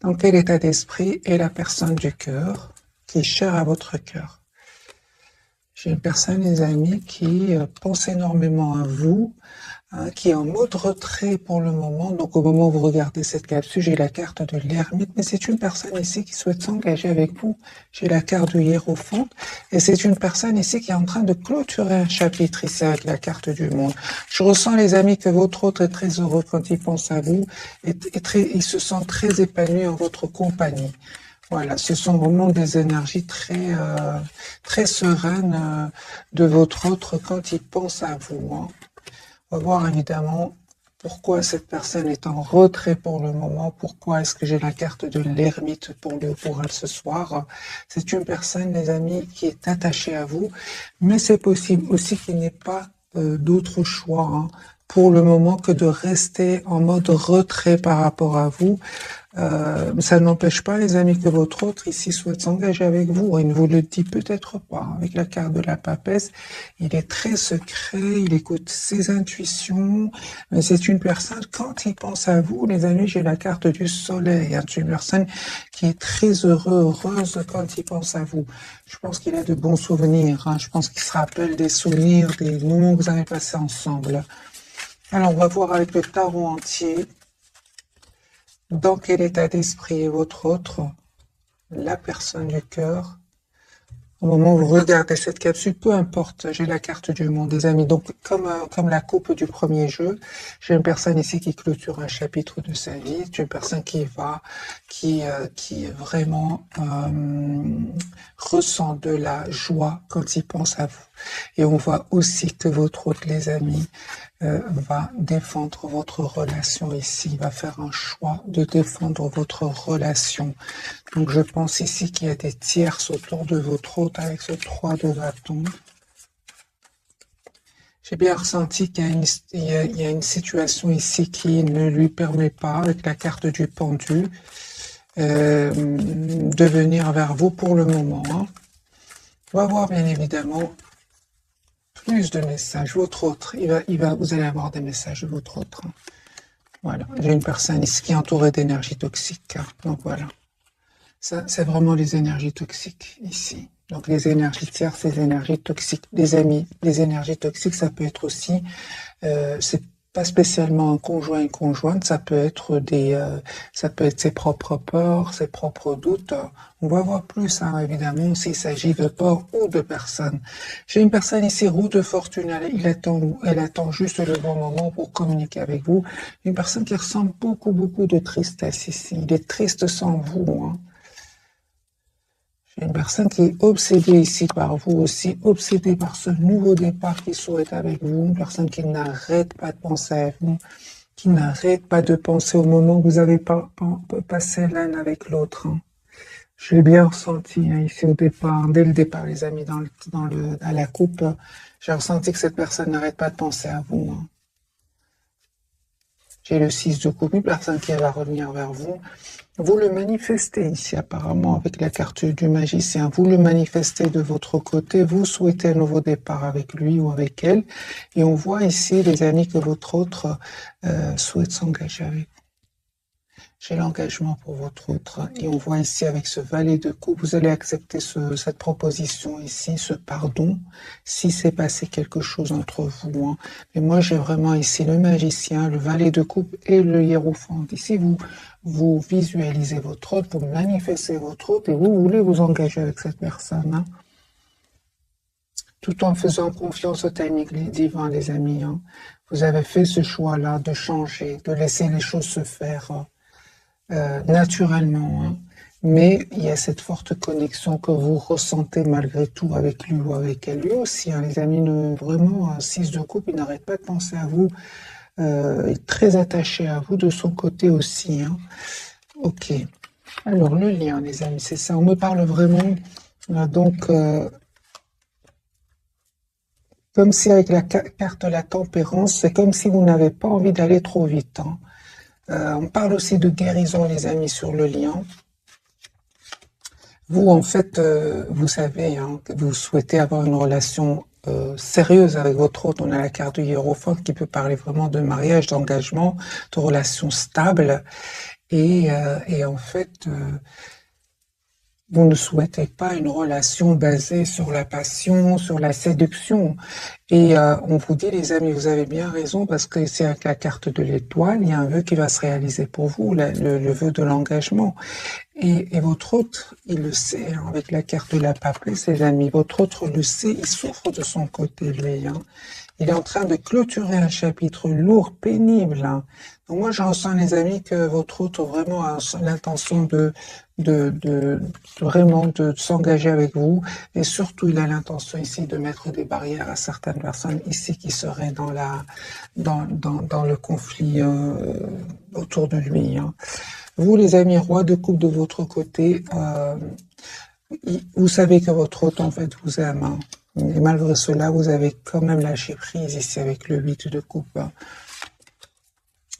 Dans quel état d'esprit est la personne du cœur qui est chère à votre cœur? J'ai une personne, les amis, qui pense énormément à vous, qui est en mode retrait pour le moment. Donc au moment où vous regardez cette capsule, j'ai la carte de l'ermite, mais c'est une personne ici qui souhaite s'engager avec vous. J'ai la carte du hiérophante, et c'est une personne ici qui est en train de clôturer un chapitre ici avec la carte du monde. Je ressens, les amis, que votre autre est très heureux quand il pense à vous, et il se sent très épanoui en votre compagnie. Voilà, ce sont vraiment des énergies très sereines de votre autre quand il pense à vous. Hein. On va voir évidemment pourquoi cette personne est en retrait pour le moment, pourquoi est-ce que j'ai la carte de l'ermite pour elle ce soir. C'est une personne, les amis, qui est attachée à vous, mais c'est possible aussi qu'il n'ait pas d'autre choix hein, pour le moment que de rester en mode retrait par rapport à vous. Ça n'empêche pas, les amis, que votre autre ici souhaite s'engager avec vous. Il ne vous le dit peut-être pas. Avec la carte de la papesse, il est très secret, il écoute ses intuitions. Mais c'est une personne, quand il pense à vous, les amis, j'ai la carte du soleil. C'est une personne qui est très heureuse quand il pense à vous. Je pense qu'il a de bons souvenirs. Hein. Je pense qu'il se rappelle des souvenirs, des moments que vous avez passés ensemble. Alors, on va voir avec le tarot entier. Dans quel état d'esprit est votre autre, la personne du cœur? Au moment où vous regardez cette capsule, peu importe, j'ai la carte du monde, des amis. Donc, comme la coupe du premier jeu, j'ai une personne ici qui clôture un chapitre de sa vie. C'est une personne qui vraiment ressent de la joie quand il pense à vous. Et on voit aussi que votre autre, les amis, va défendre votre relation ici, il va faire un choix de défendre votre relation. Donc je pense ici qu'il y a des tierces autour de votre hôte avec ce 3 de bâton. J'ai bien ressenti qu'il y a une situation ici qui ne lui permet pas, avec la carte du pendu, de venir vers vous pour le moment. Hein. On va voir bien évidemment plus de messages. Votre autre, vous allez avoir des messages de votre autre. Voilà, j'ai une personne ici qui est entourée d'énergie toxique. Donc voilà, ça c'est vraiment les énergies toxiques ici. Donc les énergies tierces, les énergies toxiques, les amis, les énergies toxiques, ça peut être aussi, c'est pas spécialement un conjoint, une conjointe, ça peut être ses propres peurs, ses propres doutes. On va voir plus, hein, évidemment, s'il s'agit de peurs ou de personnes. J'ai une personne ici, roue de fortune, elle attend juste le bon moment pour communiquer avec vous. Une personne qui ressent beaucoup de tristesse ici. Il est triste sans vous, hein. J'ai une personne qui est obsédée ici par vous aussi, obsédée par ce nouveau départ qu'il souhaite avec vous, une personne qui n'arrête pas de penser à vous, qui n'arrête pas de penser au moment où vous avez passé l'un avec l'autre. Hein. Je l'ai bien ressenti hein, ici au départ, dès le départ les amis, à la coupe, j'ai ressenti que cette personne n'arrête pas de penser à vous. Hein. J'ai le 6 de coupe, une personne qui va revenir vers vous. Vous le manifestez ici apparemment avec la carte du magicien. Vous le manifestez de votre côté. Vous souhaitez un nouveau départ avec lui ou avec elle. Et on voit ici, les amis, que votre autre souhaite s'engager avec vous. J'ai l'engagement pour votre autre. Et on voit ici avec ce valet de coupe, vous allez accepter cette proposition ici, ce pardon, si c'est passé quelque chose entre vous. Hein. Mais moi, j'ai vraiment ici le magicien, le valet de coupe et le hiérophante. Ici, vous visualisez votre autre, vous manifestez votre autre et vous voulez vous engager avec cette personne. Hein. Tout en faisant confiance au timing divin, les amis. Hein. Vous avez fait ce choix-là de changer, de laisser les choses se faire. Naturellement, hein. Mais il y a cette forte connexion que vous ressentez malgré tout avec lui ou avec elle. Lui aussi, hein, les amis, vraiment, 6 de coupe, il n'arrête pas de penser à vous, est très attaché à vous de son côté aussi. Hein. Ok, alors le lien, les amis, c'est ça, on me parle vraiment, comme si avec la carte de la tempérance, c'est comme si vous n'avez pas envie d'aller trop vite. Hein. On parle aussi de guérison, les amis, sur le lien. Vous, en fait, vous savez hein, que vous souhaitez avoir une relation sérieuse avec votre autre. On a la carte du hiérophante qui peut parler vraiment de mariage, d'engagement, de relation stable. Et en fait, vous ne souhaitez pas une relation basée sur la passion, sur la séduction. Et on vous dit, les amis, vous avez bien raison, parce que c'est avec la carte de l'étoile, il y a un vœu qui va se réaliser pour vous, le vœu de l'engagement. Et votre autre, il le sait, hein, avec la carte de la papelée, ses amis, votre autre le sait, il souffre de son côté, lui. Hein. Il est en train de clôturer un chapitre lourd, pénible. Hein. Donc moi, j'en sens, les amis, que votre autre vraiment a l'intention vraiment de s'engager avec vous. Et surtout, il a l'intention ici de mettre des barrières à certaines personnes ici qui seraient dans le conflit autour de lui. Hein. Vous, les amis, roi de coupe de votre côté, vous savez que votre hôte, en fait, vous aime. Hein. Et malgré cela, vous avez quand même lâché prise ici avec le 8 de coupe. Hein.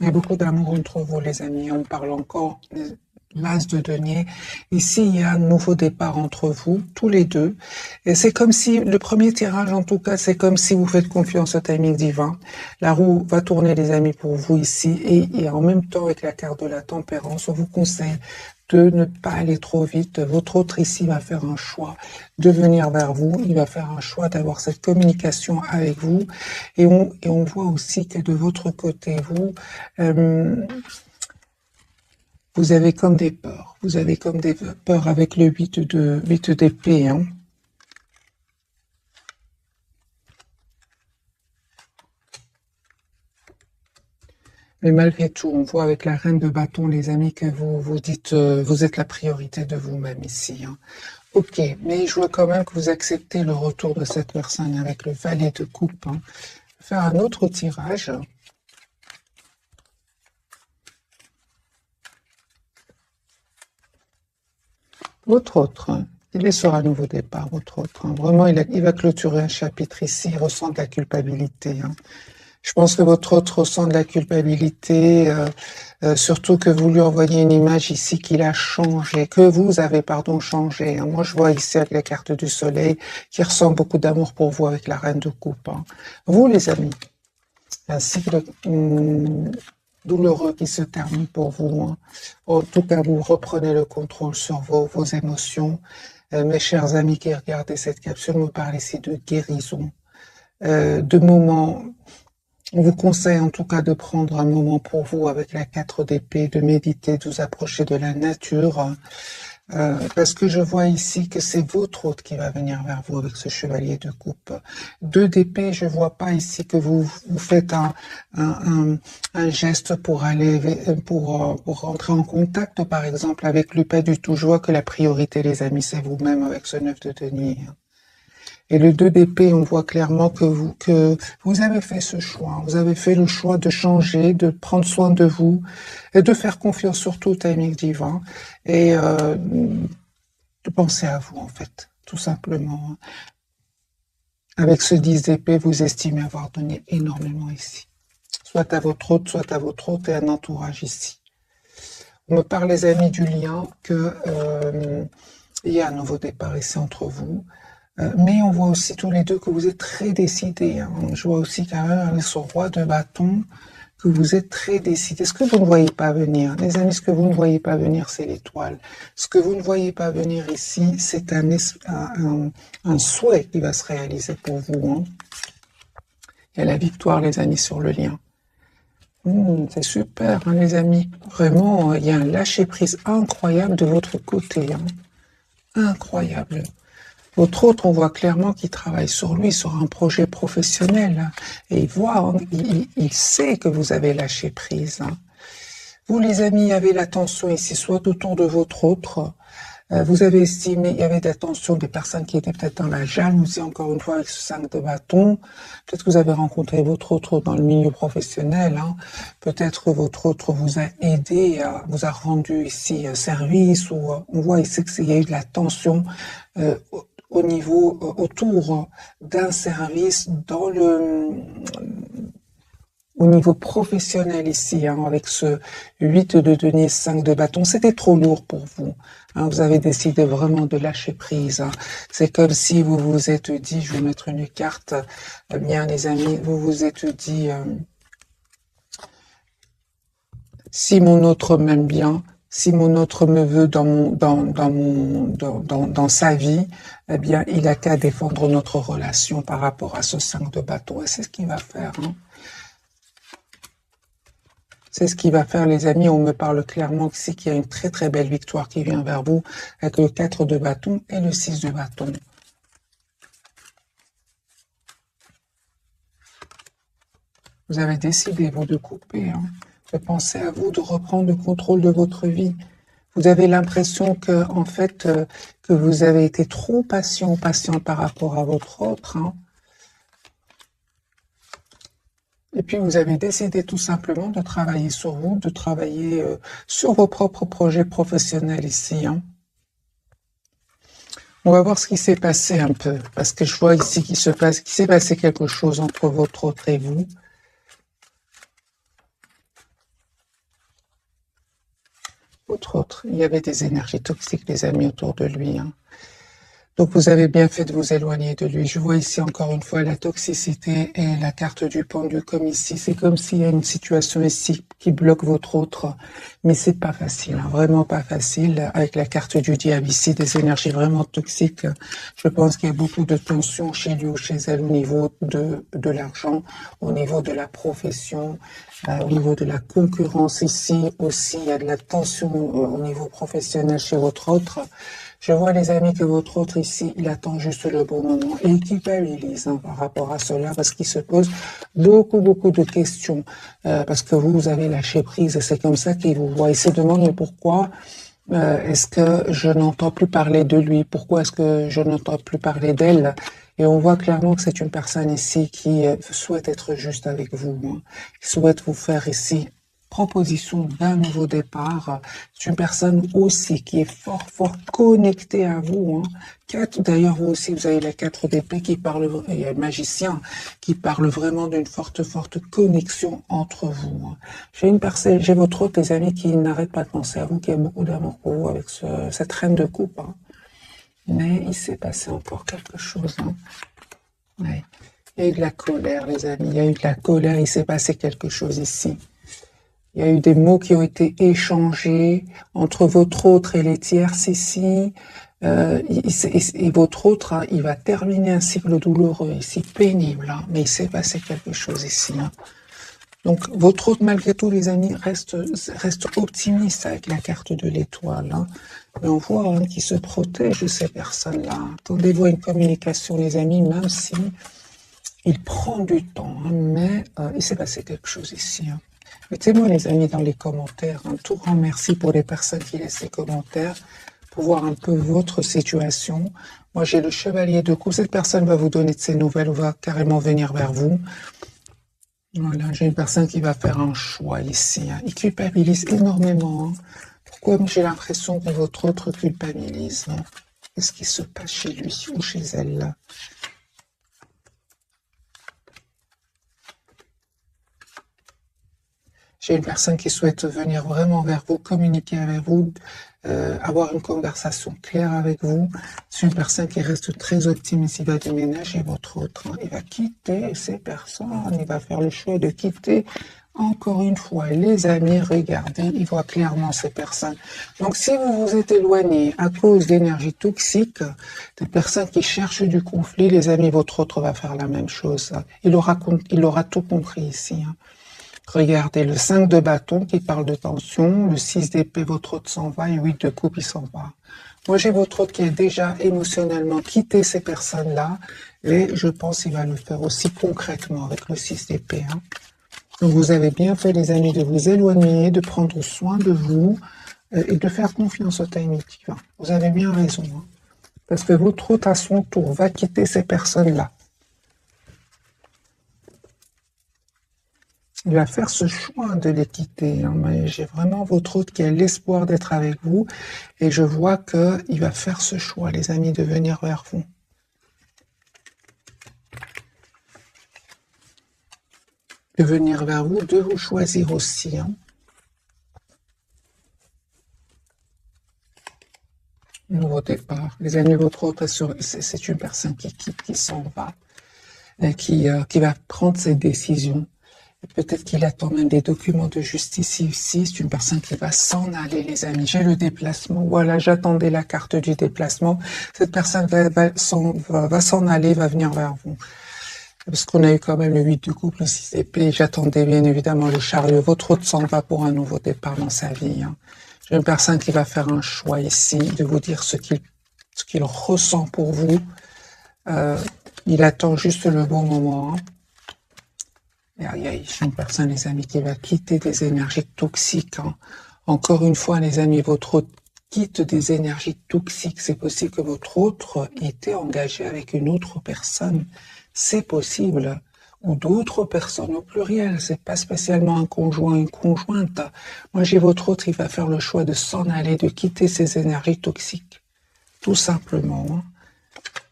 Il y a beaucoup d'amour entre vous, les amis. On parle encore des l'as de denier. Ici, il y a un nouveau départ entre vous, tous les deux. Et c'est comme si, le premier tirage, en tout cas, c'est comme si vous faites confiance au timing divin. La roue va tourner, les amis, pour vous ici. Et en même temps, avec la carte de la tempérance, on vous conseille de ne pas aller trop vite. Votre autre ici va faire un choix de venir vers vous. Il va faire un choix d'avoir cette communication avec vous. Et on voit aussi que de votre côté, vous avez comme des peurs. Vous avez comme des peurs avec le 8 d'épée. Hein. Mais malgré tout, on voit avec la reine de bâton, les amis, que vous dites, vous êtes la priorité de vous-même ici. Hein. Ok, mais je vois quand même que vous acceptez le retour de cette personne avec le valet de coupe. Hein. Je vais faire un autre tirage. Votre autre, il est sur un nouveau départ, votre autre. Hein. Vraiment, il va clôturer un chapitre ici, il ressent de la culpabilité. Hein. Je pense que votre autre ressent de la culpabilité, surtout que vous lui envoyez une image ici qu'il a changé, que vous avez, pardon, changé. Hein. Moi, je vois ici avec la carte du soleil qui ressent beaucoup d'amour pour vous avec la reine de coupe. Hein. Vous, les amis, un cycle douloureux qui se termine pour vous. Hein. En tout cas, vous reprenez le contrôle sur vos émotions. Mes chers amis qui regardez cette capsule, me parle ici de guérison, de moments. On vous conseille en tout cas de prendre un moment pour vous avec la 4 d'épée, de méditer, de vous approcher de la nature, parce que je vois ici que c'est votre hôte qui va venir vers vous avec ce chevalier de coupe. 2 d'épée, je vois pas ici que vous faites un geste pour aller, pour rentrer en contact, par exemple, avec lui, pas du tout. Je vois que la priorité, les amis, c'est vous-même avec ce 9 de denier. Et le 2 d'épée, on voit clairement que vous avez fait ce choix. Vous avez fait le choix de changer, de prendre soin de vous et de faire confiance surtout au timing divin et de penser à vous, en fait, tout simplement. Avec ce 10 d'épée, vous estimez avoir donné énormément ici. Soit à votre hôte et un entourage ici. On me parle, les amis, du lien, que il y a un nouveau départ ici entre vous. Mais on voit aussi tous les deux que vous êtes très décidés. Hein. Je vois aussi quand même avec ce roi de bâton que vous êtes très décidés. Ce que vous ne voyez pas venir, les amis, ce que vous ne voyez pas venir, c'est l'étoile. Ce que vous ne voyez pas venir ici, c'est un souhait qui va se réaliser pour vous. Hein. Il y a la victoire, les amis, sur le lien. C'est super, hein, les amis. Vraiment, il y a un lâcher-prise incroyable de votre côté. Hein. Incroyable. Votre autre, on voit clairement qu'il travaille sur lui, sur un projet professionnel. Et il voit, il sait que vous avez lâché prise. Vous, les amis, il y avait l'attention ici, soit autour de votre autre. Vous avez estimé, il y avait l'attention des personnes qui étaient peut-être dans la jalousie, encore une fois, avec ce 5 de bâton. Peut-être que vous avez rencontré votre autre dans le milieu professionnel. Hein. Peut-être que votre autre vous a aidé, vous a rendu ici service. Ou on voit ici qu'il y a eu de la tension au niveau, autour d'un service au niveau professionnel ici, hein, avec ce 8 de denier, 5 de bâton. C'était trop lourd pour vous. Hein, vous avez décidé vraiment de lâcher prise. Hein. C'est comme si vous vous êtes dit, je vais mettre une carte, bien les amis, vous vous êtes dit, Si mon autre m'aime bien, si mon autre me veut dans sa vie, eh bien, il a qu'à défendre notre relation par rapport à ce 5 de bâton. Et c'est ce qu'il va faire, hein. C'est ce qu'il va faire, les amis. On me parle clairement ici qu'il y a une très très belle victoire qui vient vers vous avec le 4 de bâton et le 6 de bâton. Vous avez décidé, vous, de couper, hein, de penser à vous, de reprendre le contrôle de votre vie. Vous avez l'impression que, en fait, que vous avez été trop patient par rapport à votre autre, hein. Et puis, vous avez décidé tout simplement de travailler sur vous, de travailler sur vos propres projets professionnels ici, hein. On va voir ce qui s'est passé un peu, parce que je vois ici qu'il s'est passé quelque chose entre votre autre et vous. Votre autre, il y avait des énergies toxiques, les amis, autour de lui, hein. Donc vous avez bien fait de vous éloigner de lui. Je vois ici encore une fois la toxicité et la carte du pendu comme ici. C'est comme s'il y a une situation ici qui bloque votre autre. Mais c'est pas facile, hein, vraiment pas facile. Avec la carte du diable ici, des énergies vraiment toxiques. Je pense qu'il y a beaucoup de tensions chez lui ou chez elle au niveau de l'argent, au niveau de la profession, au niveau de la concurrence ici aussi. Il y a de la tension au niveau professionnel chez votre autre. Je vois, les amis, que votre autre ici, il attend juste le bon moment. Et il culpabilise, hein, par rapport à cela, parce qu'il se pose beaucoup de questions. Parce que vous avez lâché prise, et c'est comme ça qu'il vous voit. Il se demande, mais pourquoi est-ce que je n'entends plus parler de lui? Pourquoi est-ce que je n'entends plus parler d'elle? Et on voit clairement que c'est une personne ici qui souhaite être juste avec vous, hein, qui souhaite vous faire ici proposition d'un nouveau départ. C'est une personne aussi qui est fort connectée à vous, hein. D'ailleurs, vous aussi, vous avez la 4 d'épée qui parle, il y a le magicien qui parle vraiment d'une forte connexion entre vous, hein. J'ai votre autre, les amis, qui n'arrête pas de penser à vous, qui a beaucoup d'amour pour vous avec cette reine de coupe, hein. Mais il s'est passé encore quelque chose, hein. Ouais. Il y a eu de la colère, les amis, il y a eu de la colère, il s'est passé quelque chose ici. Il y a eu des mots qui ont été échangés entre votre autre et les tierces ici. Et votre autre, hein, il va terminer un cycle douloureux ici, pénible, hein, mais il s'est passé quelque chose ici, hein. Donc, votre autre, malgré tout, les amis, reste optimiste avec la carte de l'étoile, hein. Mais on voit, hein, qu'il se protège de ces personnes-là. Attendez-vous à une communication, les amis, même si il prend du temps, hein, mais il s'est passé quelque chose ici, hein. Mettez-moi, les amis, dans les commentaires un tout grand merci pour les personnes qui laissent des commentaires, pour voir un peu votre situation. Moi, j'ai le chevalier de coupe. Cette personne va vous donner de ses nouvelles ou va carrément venir vers vous. Voilà, j'ai une personne qui va faire un choix ici, hein. Il culpabilise énormément, hein. Pourquoi j'ai l'impression que votre autre culpabilise, hein? Qu'est-ce qui se passe chez lui ou chez elle, là? J'ai une personne qui souhaite venir vraiment vers vous, communiquer avec vous, avoir une conversation claire avec vous. C'est une personne qui reste très optimiste. Il va déménager votre autre, hein. Il va quitter ces personnes. Il va faire le choix de quitter. Encore une fois, les amis, regardez, il voit clairement ces personnes. Donc, si vous vous êtes éloigné à cause d'énergie toxique, des personnes qui cherchent du conflit, les amis, votre autre va faire la même chose. Il aura tout compris ici, hein. Regardez, le 5 de bâton qui parle de tension, le 6 d'épée, votre autre s'en va, et 8 de coupe, il s'en va. Moi, j'ai votre autre qui a déjà émotionnellement quitté ces personnes-là, et je pense qu'il va le faire aussi concrètement avec le 6 d'épée, hein. Donc, vous avez bien fait, les amis, de vous éloigner, de prendre soin de vous, et de faire confiance au timing divin. Vous avez bien raison, hein, parce que votre autre, à son tour, va quitter ces personnes-là. Il va faire ce choix de les quitter, hein, mais j'ai vraiment votre autre qui a l'espoir d'être avec vous, et je vois qu'il va faire ce choix, les amis, de venir vers vous. De venir vers vous, de vous choisir aussi, hein. Nouveau départ. Les amis, votre autre, c'est une personne qui quitte, qui s'en va, et qui va prendre ses décisions. Peut-être qu'il attend même des documents de justice ici. C'est une personne qui va s'en aller, les amis. J'ai le déplacement. Voilà, j'attendais la carte du déplacement. Cette personne va s'en aller, va venir vers vous. Parce qu'on a eu quand même le 8 de couple, le 6 d'épée. J'attendais bien évidemment le chariot. Votre autre s'en va pour un nouveau départ dans sa vie. Hein. J'ai une personne qui va faire un choix ici, de vous dire ce qu'il ressent pour vous. Il attend juste le bon moment. Hein. J'ai une personne, les amis, qui va quitter des énergies toxiques. Hein. Encore une fois, les amis, votre autre quitte des énergies toxiques. C'est possible que votre autre était engagé avec une autre personne. C'est possible. Ou d'autres personnes au pluriel. C'est pas spécialement un conjoint, une conjointe. Moi, j'ai votre autre, il va faire le choix de s'en aller, de quitter ces énergies toxiques. Tout simplement. Hein.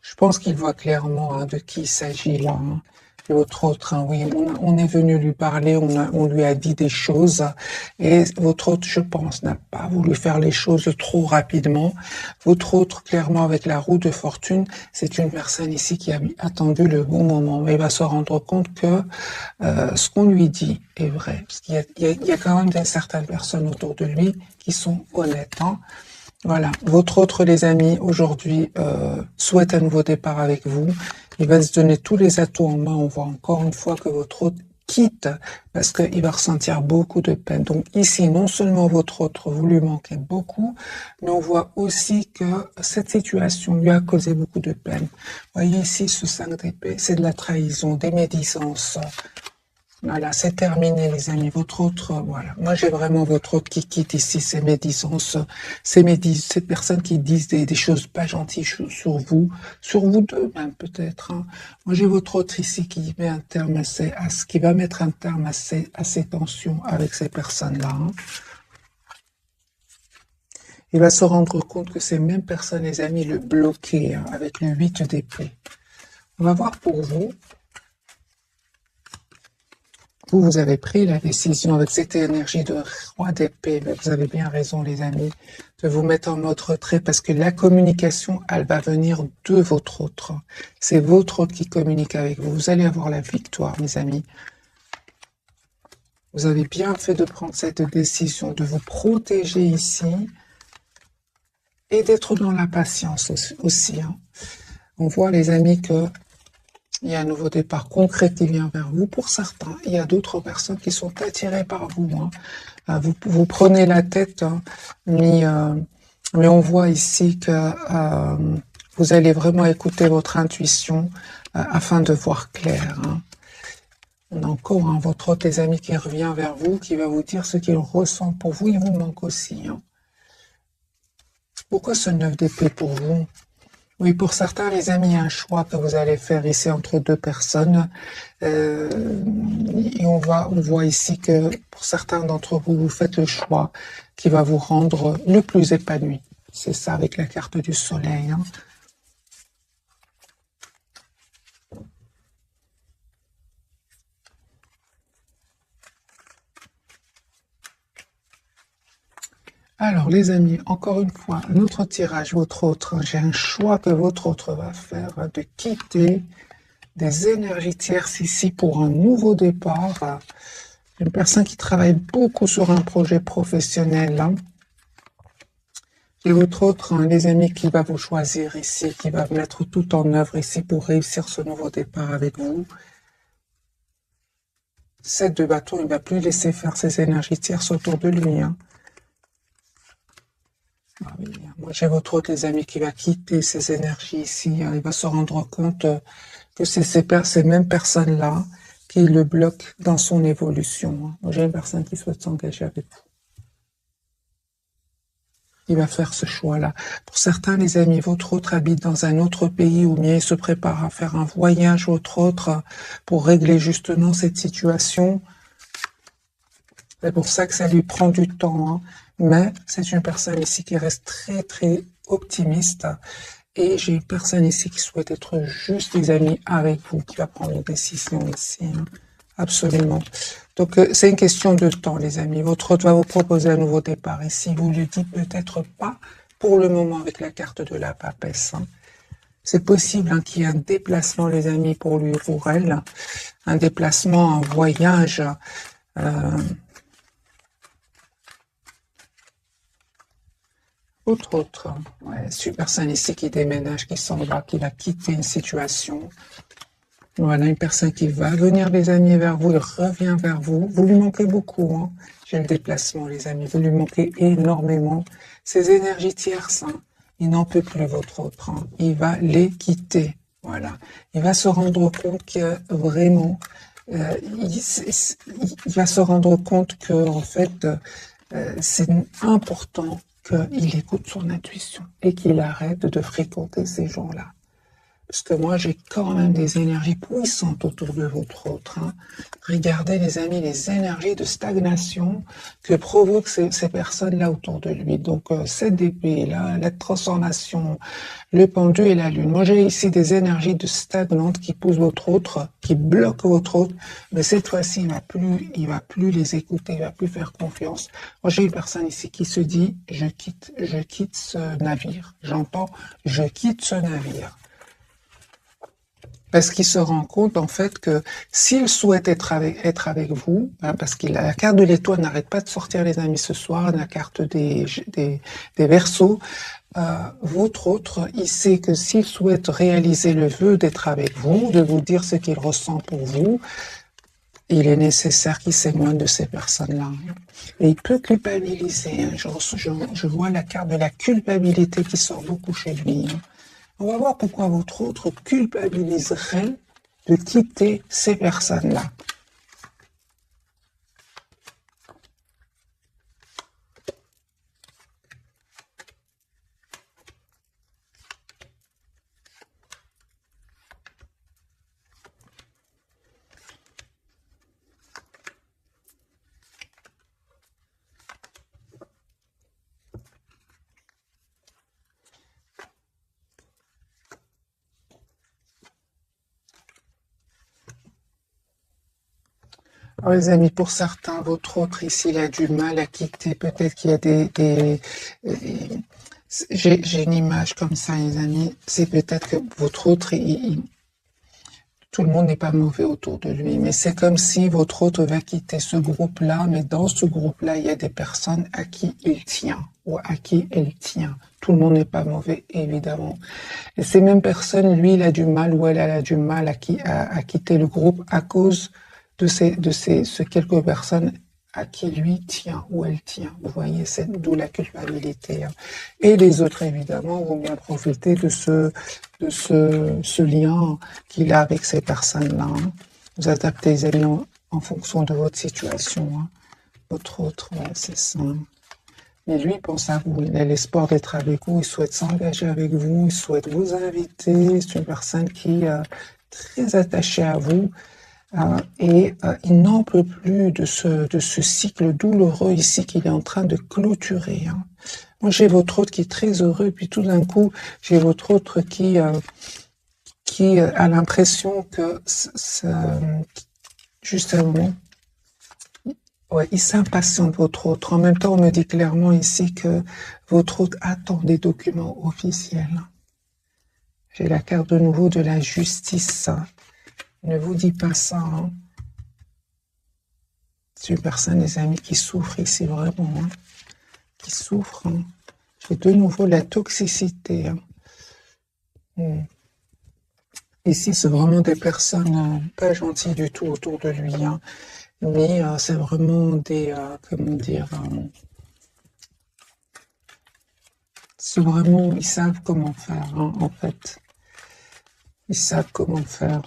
Je pense qu'il voit clairement hein, de qui il s'agit là. Hein. Votre autre, hein, oui, on est venu lui parler, on lui a dit des choses, et votre autre, je pense, n'a pas voulu faire les choses trop rapidement. Votre autre, clairement, avec la roue de fortune, c'est une personne ici qui a attendu le bon moment. Mais il va se rendre compte que ce qu'on lui dit est vrai, parce qu'il y a quand même certaines personnes autour de lui qui sont honnêtes. Hein. Voilà, votre autre, les amis, aujourd'hui, souhaite un nouveau départ avec vous. Il va se donner tous les atouts en main. On voit encore une fois que votre autre quitte parce qu'il va ressentir beaucoup de peine. Donc ici, non seulement votre autre, vous lui manquez beaucoup, mais on voit aussi que cette situation lui a causé beaucoup de peine. Voyez ici, ce 5 d'épée, c'est de la trahison, des médisances. Voilà, c'est terminé, les amis. Votre autre, voilà. Moi, j'ai vraiment votre autre qui quitte ici ces médisances, ces personnes qui disent des choses pas gentilles sur vous deux même peut-être. Hein. Moi, j'ai votre autre ici qui met un terme qui va mettre un terme à ces tensions avec ces personnes-là. Hein. Il va se rendre compte que ces mêmes personnes, les amis, le bloquaient hein, avec le 8 d'épée. On va voir pour vous. Vous avez pris la décision avec cette énergie de roi d'épée, mais vous avez bien raison les amis, de vous mettre en mode retrait parce que la communication, elle va venir de votre autre. C'est votre autre qui communique avec vous. Vous allez avoir la victoire, mes amis. Vous avez bien fait de prendre cette décision, de vous protéger ici et d'être dans la patience aussi. Hein. On voit les amis que il y a un nouveau départ concret qui vient vers vous. Pour certains, il y a d'autres personnes qui sont attirées par vous. Hein. Vous prenez la tête, hein, mais on voit ici que vous allez vraiment écouter votre intuition afin de voir clair. Hein. On a encore hein, votre autre, les amis, qui revient vers vous, qui va vous dire ce qu'il ressent pour vous. Il vous manque aussi. Hein. Pourquoi ce 9 d'épée pour vous ? Oui, pour certains, les amis, il y a un choix que vous allez faire ici entre deux personnes. Et on voit ici que pour certains d'entre vous, vous faites le choix qui va vous rendre le plus épanoui. C'est ça avec la carte du soleil. Hein. Alors, les amis, encore une fois, notre tirage, votre autre, j'ai un choix que votre autre va faire de quitter des énergies tierces ici pour un nouveau départ. Une personne qui travaille beaucoup sur un projet professionnel. Hein. Et votre autre, hein, les amis, qui va vous choisir ici, qui va mettre tout en œuvre ici pour réussir ce nouveau départ avec vous. 7 de bâton, il ne va plus laisser faire ses énergies tierces autour de lui. Hein. Ah oui, moi j'ai votre autre, les amis, qui va quitter ces énergies ici. Hein. Il va se rendre compte que c'est ces mêmes personnes-là qui le bloquent dans son évolution. Hein. Moi j'ai une personne qui souhaite s'engager avec vous. Il va faire ce choix-là. Pour certains, les amis, votre autre habite dans un autre pays ou bien il se prépare à faire un voyage, votre autre, pour régler justement cette situation. C'est pour ça que ça lui prend du temps. Hein. Mais c'est une personne ici qui reste très, très optimiste. Et j'ai une personne ici qui souhaite être juste, les amis, avec vous, qui va prendre une décision ici. Hein. Absolument. Donc, c'est une question de temps, les amis. Votre autre va vous proposer un nouveau départ. Et si vous lui dites peut-être pas, pour le moment, avec la carte de la papesse, hein, C'est possible hein, qu'il y ait un déplacement, les amis, pour lui ou pour elle. Un déplacement, un voyage. Autre. Ouais, super personne ici qui déménage, qui s'en va, qui va quitter une situation. Voilà, une personne qui va venir, les amis, vers vous, il revient vers vous. Vous lui manquez beaucoup, hein. J'ai le déplacement, les amis. Vous lui manquez énormément. Ces énergies tierces, hein, il n'en peut plus, votre autre. Hein. Il va les quitter. Voilà. Il va se rendre compte que vraiment, il va se rendre compte que, en fait, c'est important qu'il écoute son intuition et qu'il arrête de fréquenter ces gens-là. Parce que moi, j'ai quand même des énergies puissantes autour de votre autre. Hein. Regardez, les amis, les énergies de stagnation que provoquent ces personnes-là autour de lui. Donc, cette épée-là, la transformation, le pendu et la lune. Moi, j'ai ici des énergies de stagnantes qui poussent votre autre, qui bloquent votre autre. Mais cette fois-ci, il va plus les écouter, il va plus faire confiance. Moi, j'ai une personne ici qui se dit, je quitte ce navire. J'entends, je quitte ce navire. Parce qu'il se rend compte en fait que s'il souhaite être avec vous, hein, parce que la carte de l'étoile n'arrête pas de sortir, les amis, ce soir, la carte des Verseaux, votre autre, il sait que s'il souhaite réaliser le vœu d'être avec vous, de vous dire ce qu'il ressent pour vous, il est nécessaire qu'il s'éloigne de ces personnes-là. Et il peut culpabiliser. Hein. Je vois la carte de la culpabilité qui sort beaucoup chez lui. Hein. On va voir pourquoi votre autre culpabiliserait de quitter ces personnes-là. Alors, les amis, pour certains, votre autre ici, il a du mal à quitter. Peut-être qu'il y a j'ai une image comme ça, les amis. C'est peut-être que votre autre, tout le monde n'est pas mauvais autour de lui, mais c'est comme si votre autre va quitter ce groupe-là, mais dans ce groupe-là, il y a des personnes à qui il tient ou à qui elle tient. Tout le monde n'est pas mauvais, évidemment. Et ces mêmes personnes, lui, il a du mal ou elle a du mal à quitter le groupe à cause de ces quelques personnes à qui lui tient ou elle tient. Vous voyez, c'est d'où la culpabilité. Hein. Et les autres, évidemment, vont bien profiter de ce lien qu'il a avec ces personnes-là. Hein. Vous adaptez les amis en fonction de votre situation. Hein. Votre autre, ouais, c'est ça. Mais lui, il pense à vous. Il a l'espoir d'être avec vous. Il souhaite s'engager avec vous. Il souhaite vous inviter. C'est une personne qui est très attachée à vous. Et il n'en peut plus de ce cycle douloureux ici qu'il est en train de clôturer. Hein. Moi, j'ai votre autre qui est très heureux, puis tout d'un coup, j'ai votre autre qui a l'impression que, justement, ouais, il s'impatiente, votre autre. En même temps, on me dit clairement ici que votre autre attend des documents officiels. J'ai la carte de nouveau de la justice. Ne vous dis pas ça. Hein. C'est une personne, les amis, qui souffre ici vraiment, hein, qui souffre. Hein. J'ai de nouveau la toxicité. Hein. Ici, c'est vraiment des personnes pas gentilles du tout autour de lui, hein. Mais c'est vraiment des, comment dire, c'est vraiment, ils savent comment faire, hein, en fait. Ils savent comment faire.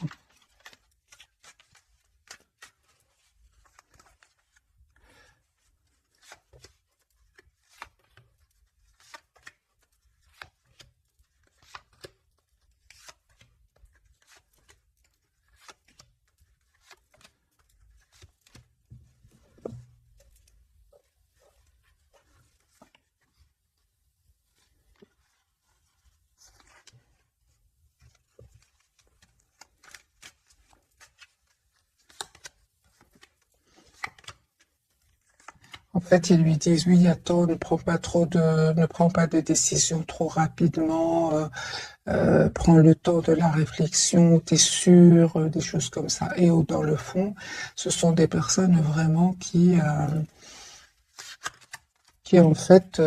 fait, ils lui disent, oui, attends, ne prends pas de décision trop rapidement, prends le temps de la réflexion, t'es sûr, des choses comme ça. Et dans le fond, ce sont des personnes vraiment qui en fait,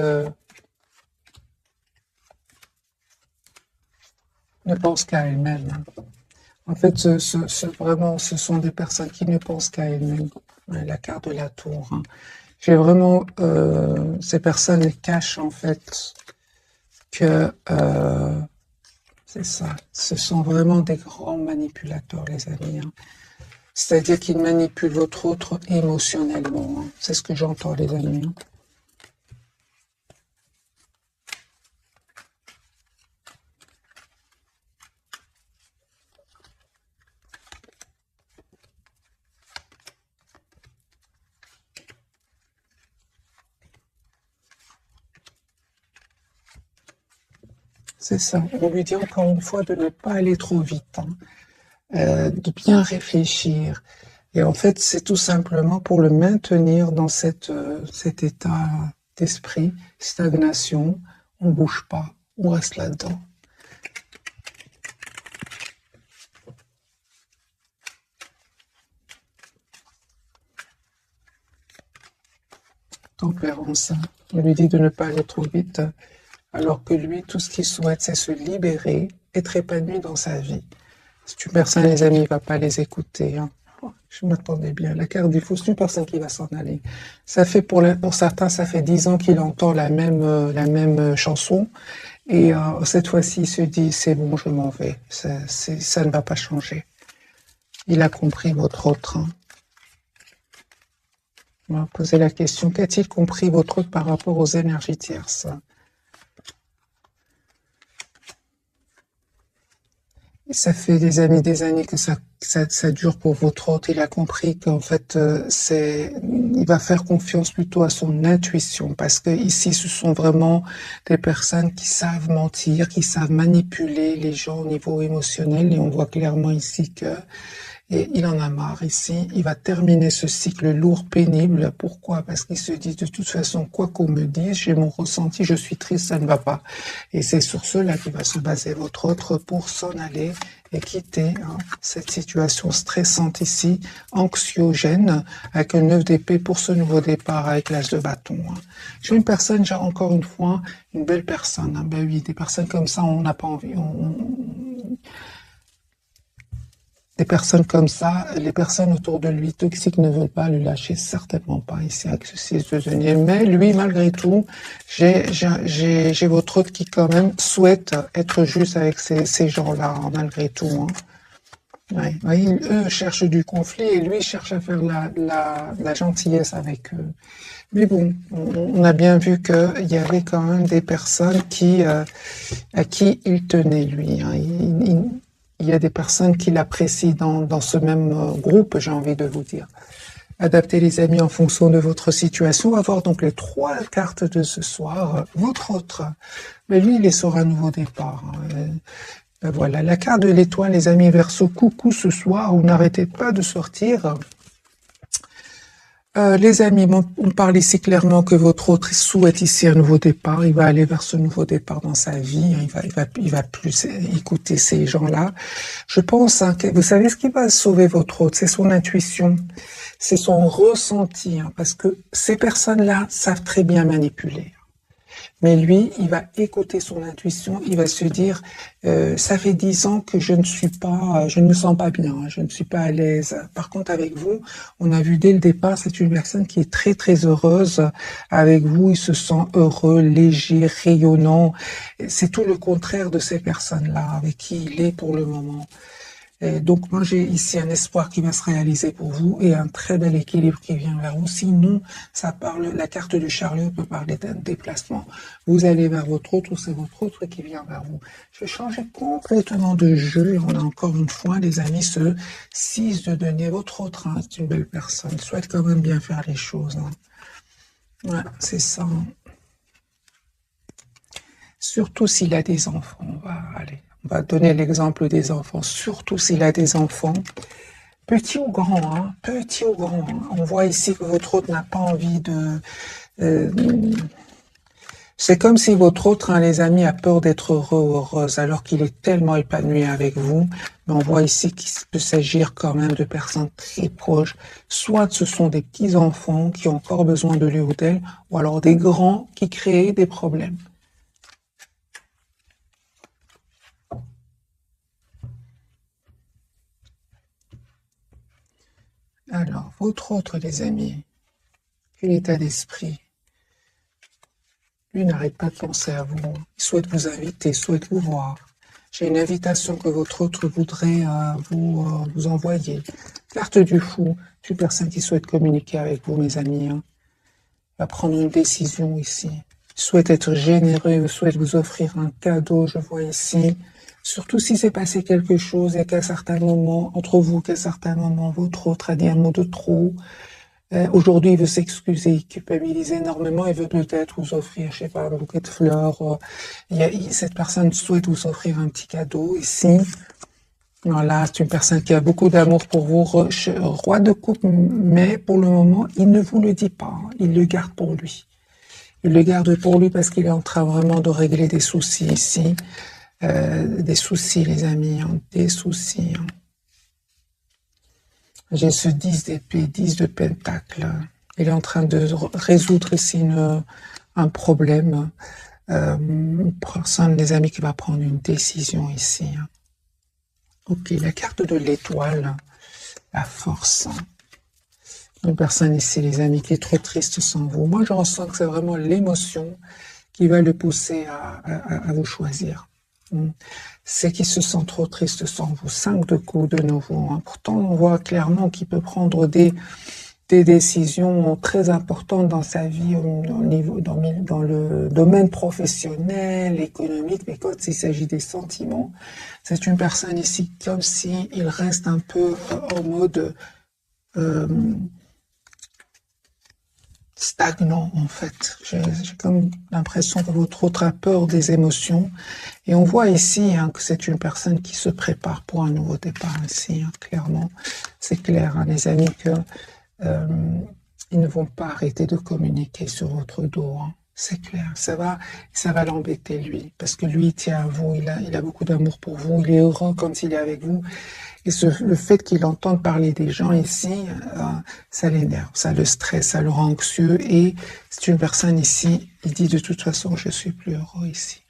ne pensent qu'à elles-mêmes. En fait, vraiment, ce sont des personnes qui ne pensent qu'à elles-mêmes. La carte de la tour, hein. J'ai vraiment, ces personnes cachent en fait que, c'est ça, ce sont vraiment des grands manipulateurs, les amis, hein. C'est-à-dire qu'ils manipulent votre autre émotionnellement, hein. C'est ce que j'entends, les amis, hein. C'est ça. On lui dit encore une fois de ne pas aller trop vite, hein, de bien réfléchir. Et en fait, c'est tout simplement pour le maintenir dans cet état d'esprit, stagnation. On bouge pas, on reste là-dedans. Tempérance, hein. On lui dit de ne pas aller trop vite, alors que lui, tout ce qu'il souhaite, c'est se libérer, être épanoui dans sa vie. C'est une personne, les amis, il ne va pas les écouter, hein. Je m'attendais bien. La carte du fou, c'est une personne qui va s'en aller. Ça fait pour certains, ça fait 10 ans qu'il entend la même chanson. Et cette fois-ci, il se dit, c'est bon, je m'en vais. Ça ne va pas changer. Il a compris votre autre, hein. On va poser la question, qu'a-t-il compris votre autre par rapport aux énergies tierces? Ça fait des années que ça dure pour votre autre. Il a compris qu'en fait, il va faire confiance plutôt à son intuition, parce que ici, ce sont vraiment des personnes qui savent mentir, qui savent manipuler les gens au niveau émotionnel, et on voit clairement ici que et il en a marre ici, il va terminer ce cycle lourd, pénible. Pourquoi? Parce qu'il se dit, de toute façon, quoi qu'on me dise, j'ai mon ressenti, je suis triste, ça ne va pas. Et c'est sur cela qu'il va se baser votre autre pour s'en aller et quitter, hein, cette situation stressante ici, anxiogène, avec un 9 d'épée pour ce nouveau départ avec l'âge de bâton, hein. J'ai une personne, j'ai encore une fois, une belle personne, hein. Ben oui, des personnes comme ça, on n'a pas envie, des personnes comme ça, les personnes autour de lui toxiques ne veulent pas le lâcher, certainement pas ici avec ce 6 de denier. Mais lui, malgré tout, j'ai votre autre qui quand même souhaite être juste avec ces gens-là, hein, malgré tout, hein. Ouais. Ouais, eux cherchent du conflit et lui cherche à faire la gentillesse avec eux. Mais bon, on a bien vu qu'il y avait quand même des personnes à qui il tenait, lui, hein. Il y a des personnes qui l'apprécient dans ce même groupe, j'ai envie de vous dire. Adaptez les amis en fonction de votre situation. On va voir donc les 3 cartes de ce soir. Votre autre, mais lui, il est sur un nouveau départ, hein. Ben voilà, la carte de l'étoile, les amis Verseau, coucou ce soir, vous n'arrêtez pas de sortir. Les amis, on parle ici clairement que votre autre souhaite ici un nouveau départ. Il va aller vers ce nouveau départ dans sa vie, hein. Il va plus écouter ces gens-là. Je pense, hein, que vous savez ce qui va sauver votre autre, c'est son intuition, c'est son ressenti, hein, parce que ces personnes-là savent très bien manipuler. Mais lui, il va écouter son intuition, il va se dire, ça fait 10 ans que je ne me sens pas bien, hein, je ne suis pas à l'aise. Par contre, avec vous, on a vu dès le départ, c'est une personne qui est très très heureuse. Avec vous, il se sent heureux, léger, rayonnant. C'est tout le contraire de ces personnes-là avec qui il est pour le moment. Et donc moi j'ai ici un espoir qui va se réaliser pour vous et un très bel équilibre qui vient vers vous. Sinon, la carte du chariot peut parler d'un déplacement. Vous allez vers votre autre ou c'est votre autre qui vient vers vous. Je vais changer complètement de jeu et on a encore une fois, les amis, ce 6 de denier. Votre autre, hein, c'est une belle personne. Il souhaite quand même bien faire les choses, hein. Ouais, c'est ça, hein. Surtout s'il a des enfants. On va donner l'exemple des enfants. Surtout s'il a des enfants. petit ou grand, hein, petit ou grand. On voit ici que votre hôte n'a pas envie de... euh, c'est comme si votre autre, hein, les amis, a peur d'être heureux ou heureuse, alors qu'il est tellement épanoui avec vous. Mais on voit ici qu'il peut s'agir quand même de personnes très proches. Soit ce sont des petits-enfants qui ont encore besoin de lui ou d'elle, ou alors des grands qui créent des problèmes. Alors, votre autre, les amis, quel état d'esprit? Lui n'arrête pas de penser à vous. Il souhaite vous inviter, souhaite vous voir. J'ai une invitation que votre autre voudrait vous envoyer. Carte du fou, une personne qui souhaite communiquer avec vous, mes amis. Hein. Il va prendre une décision ici. Il souhaite être généreux, il souhaite vous offrir un cadeau, je vois ici. Surtout si s'est passé quelque chose et qu'à certains moments, entre vous, qu'à certains moments, votre autre a dit un mot de trop. Aujourd'hui, il veut s'excuser, il culpabilise énormément, il veut peut-être vous offrir, je sais pas, un bouquet de fleurs. Cette personne souhaite vous offrir un petit cadeau ici. Voilà, c'est une personne qui a beaucoup d'amour pour vous, roi de coupe, mais pour le moment, il ne vous le dit pas, hein, il le garde pour lui. Il le garde pour lui parce qu'il est en train vraiment de régler des soucis ici. Des soucis, les amis, hein, des soucis. Hein. J'ai ce 10 d'épée, 10 de pentacle. Il est en train de résoudre ici un problème. Une personne, des amis, qui va prendre une décision ici. Ok, la carte de l'étoile, la force. Une personne ici, les amis, qui est trop triste sans vous. Moi, je ressens que c'est vraiment l'émotion qui va le pousser à vous choisir. C'est qu'il se sent trop triste sans vous. 5 de coups de nouveau. Hein. Pourtant, on voit clairement qu'il peut prendre des décisions très importantes dans sa vie, dans le domaine professionnel, économique, mais quand il s'agit des sentiments, c'est une personne ici comme si il reste un peu en mode stagnant en fait. J'ai comme l'impression que votre autre a peur des émotions. Et on voit ici hein, que c'est une personne qui se prépare pour un nouveau départ ici, hein, clairement. C'est clair, hein, les amis, que ils ne vont pas arrêter de communiquer sur votre dos. Hein. C'est clair, ça va l'embêter lui, parce que lui il tient à vous, il a beaucoup d'amour pour vous, il est heureux quand il est avec vous. Et le fait qu'il entende parler des gens ici, ça l'énerve, ça le stresse, ça le rend anxieux. Et c'est une personne ici, il dit de toute façon, je suis plus heureux ici.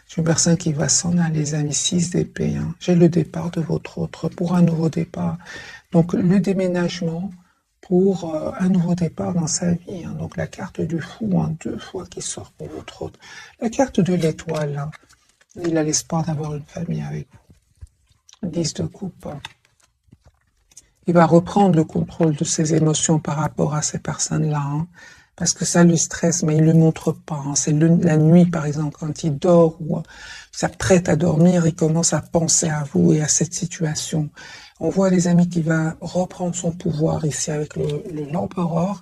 C'est une personne qui va s'en aller, les amis, 6 d'épée. Hein. J'ai le départ de votre autre pour un nouveau départ. Donc le déménagement pour un nouveau départ dans sa vie. Hein. Donc la carte du fou, hein, 2 fois qui sort pour votre autre. La carte de l'étoile, hein. Il a l'espoir d'avoir une famille avec vous. 10 de coupe. Il va reprendre le contrôle de ses émotions par rapport à ces personnes-là, hein, parce que ça le stresse, mais il ne le montre pas. Hein. C'est la nuit, par exemple, quand il dort ou s'apprête à dormir, il commence à penser à vous et à cette situation. On voit les amis qui va reprendre son pouvoir ici avec l'empereur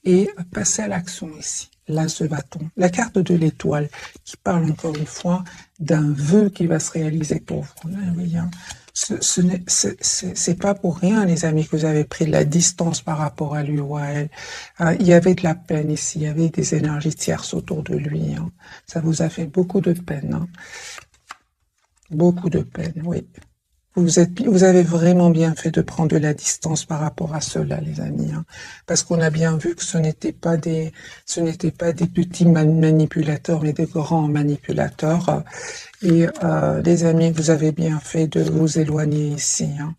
et passer à l'action ici. L'as de bâton, la carte de l'étoile qui parle encore une fois d'un vœu qui va se réaliser pour vous. Oui, hein. C'est pas pour rien, les amis, que vous avez pris de la distance par rapport à lui ou à elle. Il y avait de la peine ici, il y avait des énergies tierces autour de lui. Hein. Ça vous a fait beaucoup de peine. Hein. Beaucoup de peine, oui. Vous avez vraiment bien fait de prendre de la distance par rapport à cela, les amis, hein, parce qu'on a bien vu que ce n'étaient pas des petits manipulateurs, mais des grands manipulateurs. Et les amis, vous avez bien fait de vous éloigner ici. Hein.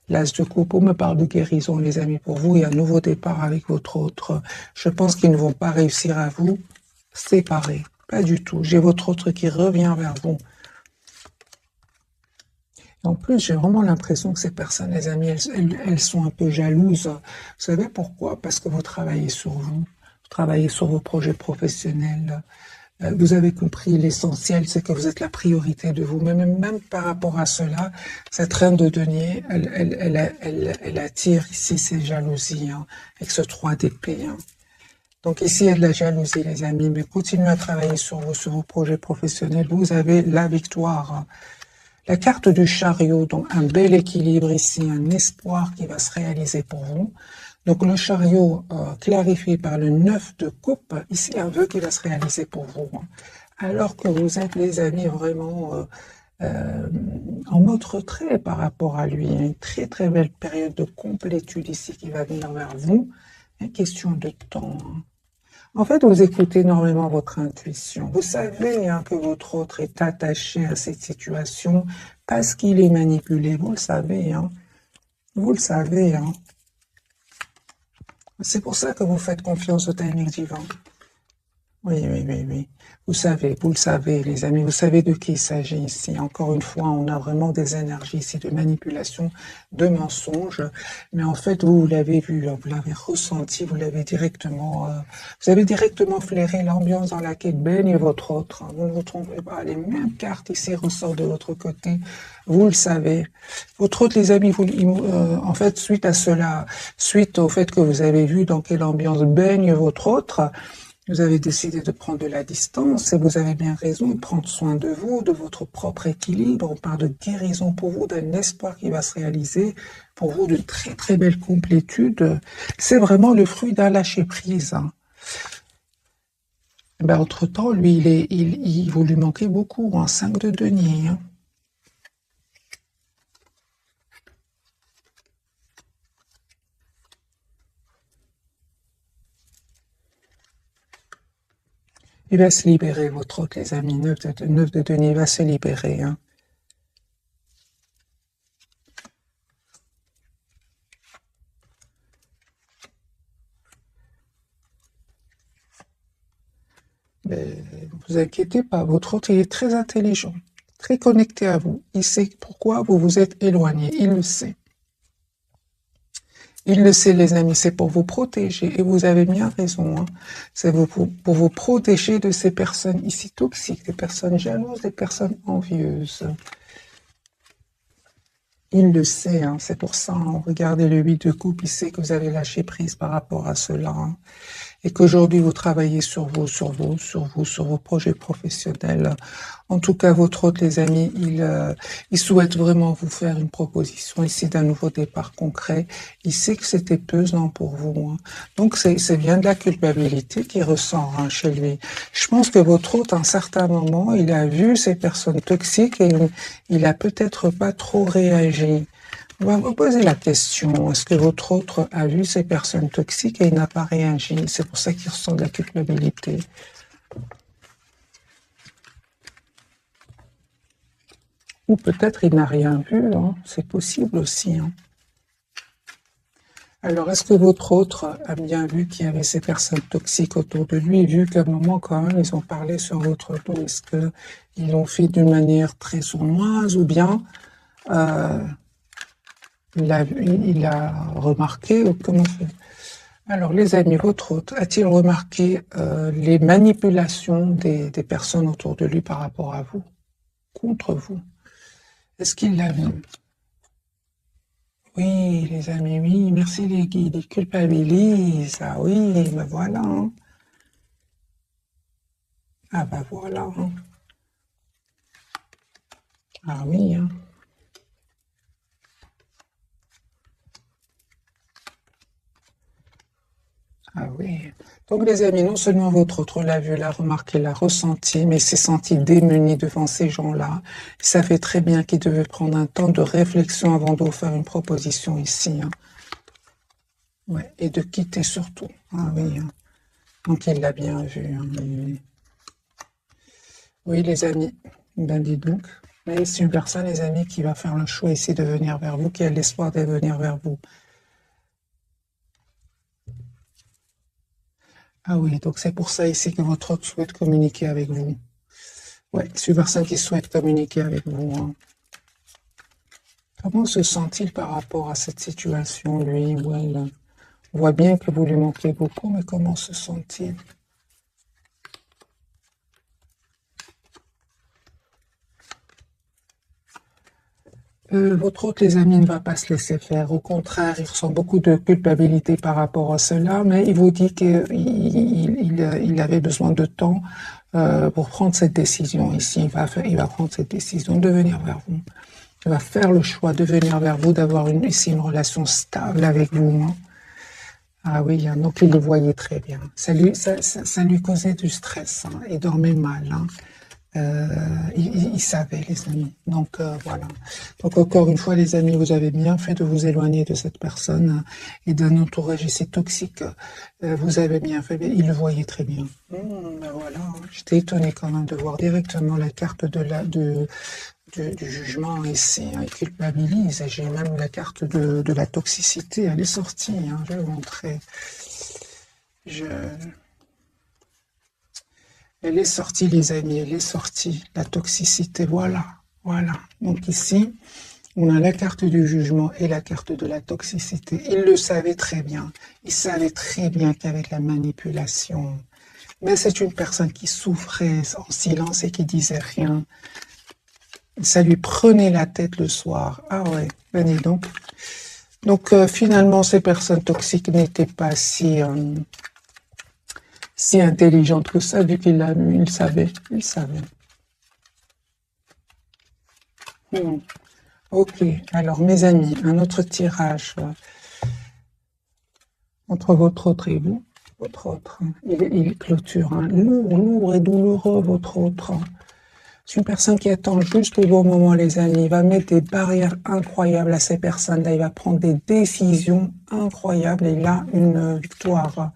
L'as de coupe me parle de guérison, les amis, pour vous, et un nouveau départ avec votre autre. Je pense qu'ils ne vont pas réussir à vous séparer, pas du tout. J'ai votre autre qui revient vers vous. En plus, j'ai vraiment l'impression que ces personnes, les amis, elles sont un peu jalouses. Vous savez pourquoi? Parce que vous travaillez sur vous, vous travaillez sur vos projets professionnels. Vous avez compris l'essentiel, c'est que vous êtes la priorité de vous. Même par rapport à cela, cette reine de denier, elle attire ici ces jalousies, hein, avec ce 3 d'épée. Hein. Donc ici, il y a de la jalousie, les amis, mais continuez à travailler sur vos projets professionnels. Vous avez la victoire. Hein. La carte du chariot, donc un bel équilibre ici, un espoir qui va se réaliser pour vous. Donc le chariot clarifié par le 9 de coupe, ici un vœu qui va se réaliser pour vous. Alors que vous êtes les amis vraiment en mode retrait par rapport à lui. Une très très belle période de complétude ici qui va venir vers vous. Une question de temps. En fait, vous écoutez énormément votre intuition. Vous savez que votre autre est attaché à cette situation parce qu'il est manipulé. Vous le savez. Vous le savez. C'est pour ça que vous faites confiance au timing divin. Oui, oui, oui, oui. Vous le savez, les amis, vous savez de qui il s'agit ici. Encore une fois, on a vraiment des énergies ici de manipulation, de mensonges. Mais en fait, vous l'avez vu, vous l'avez ressenti, vous avez directement flairé l'ambiance dans laquelle baigne votre autre. Vous ne vous trompez pas, les mêmes cartes ici ressortent de l'autre côté. Vous le savez. Votre autre, les amis, en fait, suite à cela, suite au fait que vous avez vu dans quelle ambiance baigne votre autre, vous avez décidé de prendre de la distance et vous avez bien raison de prendre soin de vous, de votre propre équilibre. On parle de guérison pour vous, d'un espoir qui va se réaliser pour vous, de très très belle complétude. C'est vraiment le fruit d'un lâcher-prise. Entre-temps, lui, vous lui manquez beaucoup, 5 de denier. Il va se libérer, votre autre, les amis. 9 de denier, il va se libérer. Ne vous inquiétez pas, votre autre, il est très intelligent, très connecté à vous. Il sait pourquoi vous vous êtes éloigné, il le sait. Il le sait, les amis, c'est pour vous protéger, et vous avez bien raison. C'est pour vous protéger de ces personnes ici toxiques, des personnes jalouses, des personnes envieuses. Il le sait, c'est pour ça. Regardez le 8 de coupe, il sait que vous avez lâché prise par rapport à cela. Et qu'aujourd'hui vous travaillez sur vos projets professionnels. En tout cas, votre hôte, les amis, il souhaite vraiment vous faire une proposition ici d'un nouveau départ concret. Il sait que c'était pesant pour vous. Donc, c'est bien de la culpabilité qui ressort chez lui. Je pense que votre hôte, à un certain moment, il a vu ces personnes toxiques et il a peut-être pas trop réagi. On va vous poser la question, est-ce que votre autre a vu ces personnes toxiques et il n'a pas réagi? C'est pour ça qu'il ressent de la culpabilité. Ou peut-être il n'a rien vu, c'est possible aussi. Alors, est-ce que votre autre a bien vu qu'il y avait ces personnes toxiques autour de lui, vu qu'à un moment, quand même, ils ont parlé sur votre dos? Est-ce qu'ils l'ont fait d'une manière très sournoise ou bien il a remarqué ou comment c'est? Alors, les amis, votre hôte a-t-il remarqué les manipulations des personnes autour de lui par rapport à vous, contre vous? Est-ce qu'il l'a vu? Oui, les amis, oui, merci les guides, ils culpabilisent. Ah oui, ben voilà. Ah ben voilà. Ah oui. Ah oui. Donc les amis, non seulement votre autre l'a vu, l'a remarqué, l'a ressenti, mais s'est senti démuni devant ces gens-là. Il savait très bien qu'il devait prendre un temps de réflexion avant de vous faire une proposition ici. Ouais, et de quitter surtout. Ah oui. Donc il l'a bien vu. Oui. Oui, les amis. Ben dis donc. Mais c'est une personne, les amis, qui va faire le choix ici de venir vers vous, qui a l'espoir de venir vers vous. Ah oui, donc c'est pour ça ici que votre autre souhaite communiquer avec vous. Ouais, c'est une personne qui souhaite communiquer avec vous. Comment se sent-il par rapport à cette situation, lui ou elle? On voit bien que vous lui manquez beaucoup, mais comment se sent-il? Votre autre, les amis, ne va pas se laisser faire. Au contraire, il ressent beaucoup de culpabilité par rapport à cela, mais il vous dit qu'il avait besoin de temps pour prendre cette décision ici. Il va prendre cette décision de venir vers vous. Il va faire le choix de venir vers vous, d'avoir ici une relation stable avec vous. Hein. Ah oui, hein, donc il le voyait très bien. Ça lui causait du stress. Hein, il dormait mal. Hein. Il savait, les amis. Donc voilà. Donc encore une fois, les amis, vous avez bien fait de vous éloigner de cette personne et d'un entourage ici toxique. Vous avez bien fait. Il le voyait très bien. Ben voilà. J'étais étonnée quand même de voir directement la carte du jugement ici. Hein, il culpabilise. Et j'ai même la carte de la toxicité. Elle est sortie. Hein, je vais vous montrer. Elle est sortie, les amis, elle est sortie. La toxicité, voilà, voilà. Donc ici, on a la carte du jugement et la carte de la toxicité. Il le savait très bien. Il savait très bien qu'avec la manipulation, mais c'est une personne qui souffrait en silence et qui disait rien. Ça lui prenait la tête le soir. Ah ouais, venez donc. Donc finalement, ces personnes toxiques n'étaient pas si intelligente que ça, vu qu'il l'a vu, il savait. Ok, alors mes amis, un autre tirage entre votre autre et vous. Votre autre, il clôture, hein. Lourd et douloureux, votre autre. C'est une personne qui attend juste le bon moment, les amis. Il va mettre des barrières incroyables à ces personnes-là. Il va prendre des décisions incroyables et là, une victoire.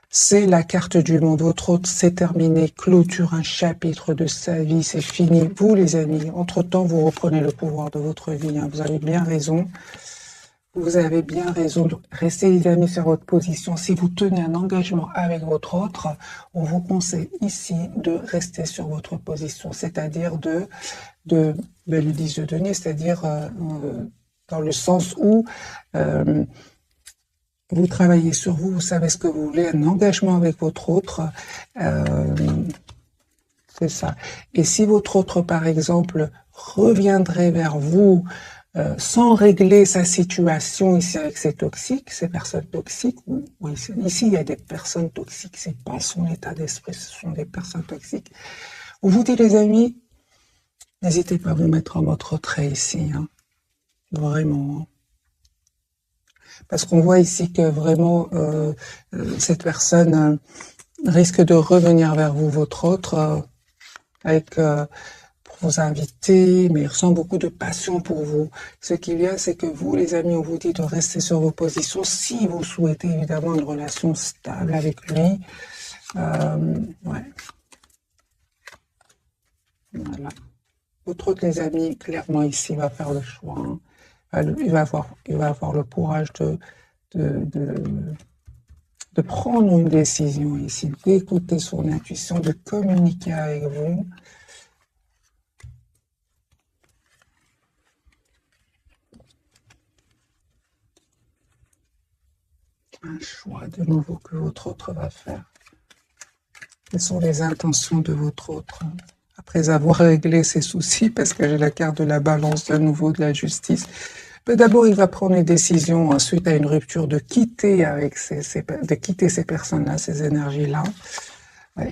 C'est la carte du monde. Votre autre, c'est terminé. Clôture un chapitre de sa vie. C'est fini. Vous, les amis, entre-temps, vous reprenez le pouvoir de votre vie. Hein. Vous avez bien raison. Vous avez bien raison. Restez, les amis, sur votre position. Si vous tenez un engagement avec votre autre, on vous conseille ici de rester sur votre position. C'est-à-dire le 10 de denier, c'est-à-dire dans le sens où vous travaillez sur vous, vous savez ce que vous voulez, un engagement avec votre autre, c'est ça. Et si votre autre, par exemple, reviendrait vers vous sans régler sa situation ici avec ces toxiques, ces personnes toxiques, oui, ici il y a des personnes toxiques, c'est pas son état d'esprit, ce sont des personnes toxiques. On vous dit, les amis, n'hésitez pas à vous mettre en mode retrait ici, hein. Vraiment. Parce qu'on voit ici que vraiment cette personne risque de revenir vers vous, votre autre, pour vous inviter, mais il ressent beaucoup de passion pour vous. Ce qu'il y a, c'est que vous, les amis, on vous dit de rester sur vos positions si vous souhaitez évidemment une relation stable avec lui. Ouais. Voilà. Votre autre, les amis, clairement ici, va faire le choix. Hein. Il va avoir le courage de prendre une décision ici, d'écouter son intuition, de communiquer avec vous. Un choix de nouveau que votre autre va faire. Quelles sont les intentions de votre autre après avoir réglé ses soucis, parce que j'ai la carte de la balance de nouveau de la justice. Mais d'abord, il va prendre une décision suite à une rupture de quitter ces personnes-là, ces énergies-là.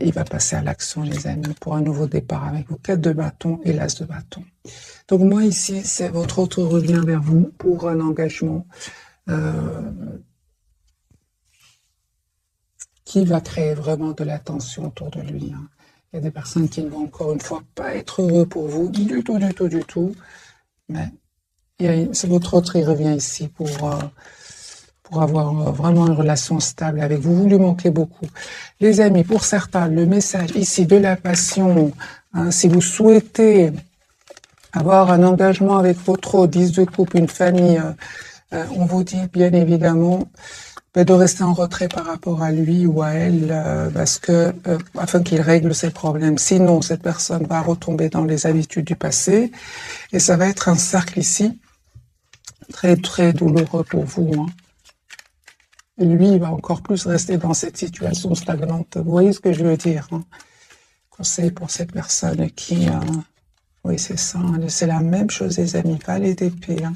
Il va passer à l'action, les amis, pour un nouveau départ avec vos 4 de bâton et l'as de bâton. Donc moi ici, c'est votre autre revient vers vous pour un engagement qui va créer vraiment de la tension autour de lui. Hein. Il y a des personnes qui ne vont encore une fois pas être heureux pour vous, du tout. Mais c'est votre autre, il revient ici pour avoir vraiment une relation stable avec vous. Vous lui manquez beaucoup. Les amis, pour certains, le message ici de la passion, hein, si vous souhaitez avoir un engagement avec votre autre, 10 de coupe, une famille, on vous dit bien évidemment de rester en retrait par rapport à lui ou à elle, parce que afin qu'il règle ses problèmes. Sinon, cette personne va retomber dans les habitudes du passé, et ça va être un cercle ici très très douloureux pour vous. Hein. Et lui, il va encore plus rester dans cette situation stagnante. Vous voyez ce que je veux dire, hein? Conseil pour cette personne qui Oui, c'est ça. Hein. C'est la même chose, les amis. Valet d'épée. Hein.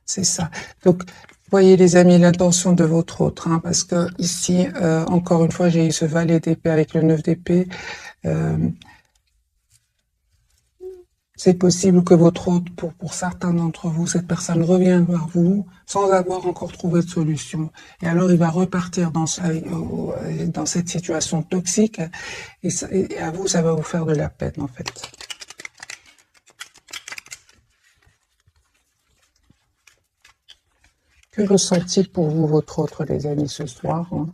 C'est ça. Donc, voyez les amis, l'intention de votre autre, hein, parce que ici, encore une fois, j'ai eu ce valet d'épée avec le 9 d'épée. C'est possible que votre autre, pour certains d'entre vous, cette personne revient vers vous sans avoir encore trouvé de solution. Et alors, il va repartir dans cette situation toxique et à vous, ça va vous faire de la peine, en fait. Que ressent-il pour vous, votre autre, les amis, ce soir, hein?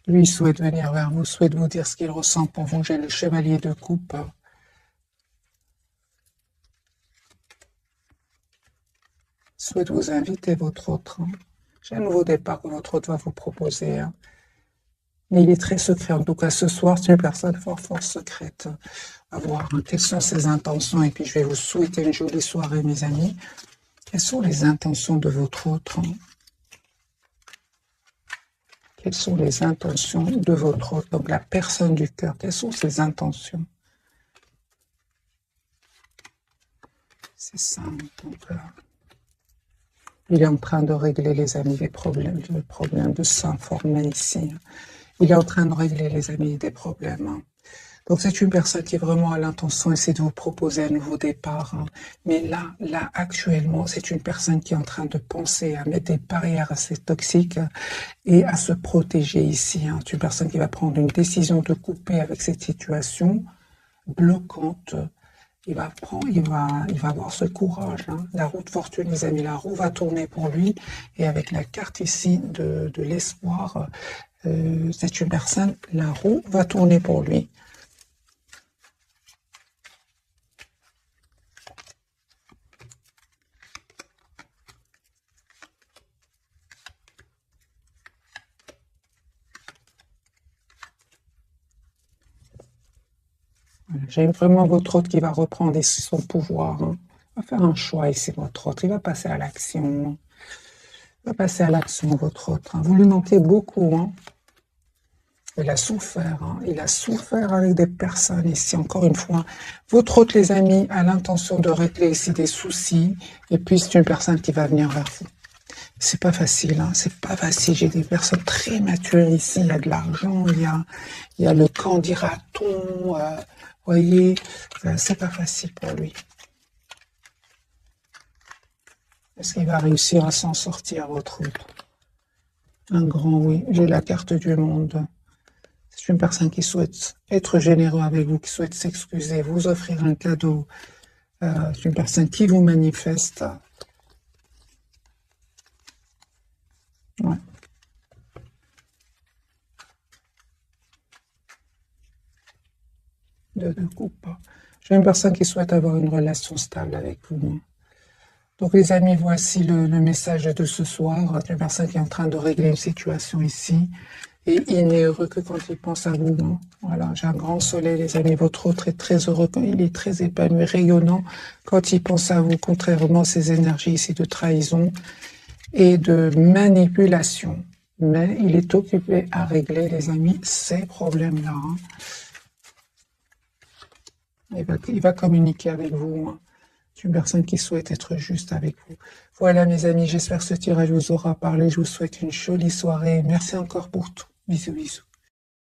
Lui, il souhaite venir vers vous, souhaite vous dire ce qu'il ressent pour vous. J'ai le chevalier de coupe. Souhaite vous inviter, votre autre. Hein. J'ai un nouveau départ que votre autre va vous proposer. Hein. Mais il est très secret. En tout cas, ce soir, c'est une personne fort, fort secrète. À voir quelles sont ses intentions. Et puis, je vais vous souhaiter une jolie soirée, mes amis. Quelles sont les intentions de votre autre? Hein? Quelles sont les intentions de votre autre? Donc, la personne du cœur, quelles sont ses intentions? C'est ça. Donc, il est en train de régler, les amis, des problèmes, le problème de s'informer ici. Il est en train de régler, les amis, des problèmes. Hein. Donc, c'est une personne qui est vraiment à l'intention essaie de vous proposer un nouveau départ. Hein. Mais là, actuellement, c'est une personne qui est en train de penser à mettre des barrières assez toxiques et à se protéger ici. Hein. C'est une personne qui va prendre une décision de couper avec cette situation bloquante. Il va avoir ce courage. Hein. La roue de fortune, les amis, la roue va tourner pour lui. Et avec la carte ici de l'espoir, c'est une personne, la roue va tourner pour lui. J'aime vraiment votre autre qui va reprendre son pouvoir. Hein. Il va faire un choix ici, votre autre. Il va passer à l'action. Il va passer à l'action, votre autre. Hein. Vous lui manquez beaucoup. Hein. Il a souffert. Hein. Il a souffert avec des personnes ici, encore une fois. Votre autre, les amis, a l'intention de régler ici des soucis. Et puis, c'est une personne qui va venir vers vous. C'est pas facile, hein. C'est pas facile. J'ai des personnes très matures ici. Il y a de l'argent, il y a le camp dira-t-on. Voyez, c'est pas facile pour lui. Est-ce qu'il va réussir à s'en sortir, votre autre? Un grand oui. J'ai la carte du monde. C'est une personne qui souhaite être généreux avec vous, qui souhaite s'excuser, vous offrir un cadeau. C'est une personne qui vous manifeste. Ouais. De coupe. J'ai une personne qui souhaite avoir une relation stable avec vous. Donc les amis, voici le message de ce soir. Une personne qui est en train de régler une situation ici. Et il n'est heureux que quand il pense à vous. Hein. Voilà, j'ai un grand soleil, les amis. Votre autre est très heureux, il est très épanoui, rayonnant quand il pense à vous, contrairement à ces énergies ici de trahison et de manipulation. Mais il est occupé à régler, les amis, ces problèmes-là. Hein. Il va communiquer avec vous. Hein. C'est une personne qui souhaite être juste avec vous. Voilà, mes amis, j'espère que ce tirage vous aura parlé. Je vous souhaite une jolie soirée. Merci encore pour tout. Bisous, bisous.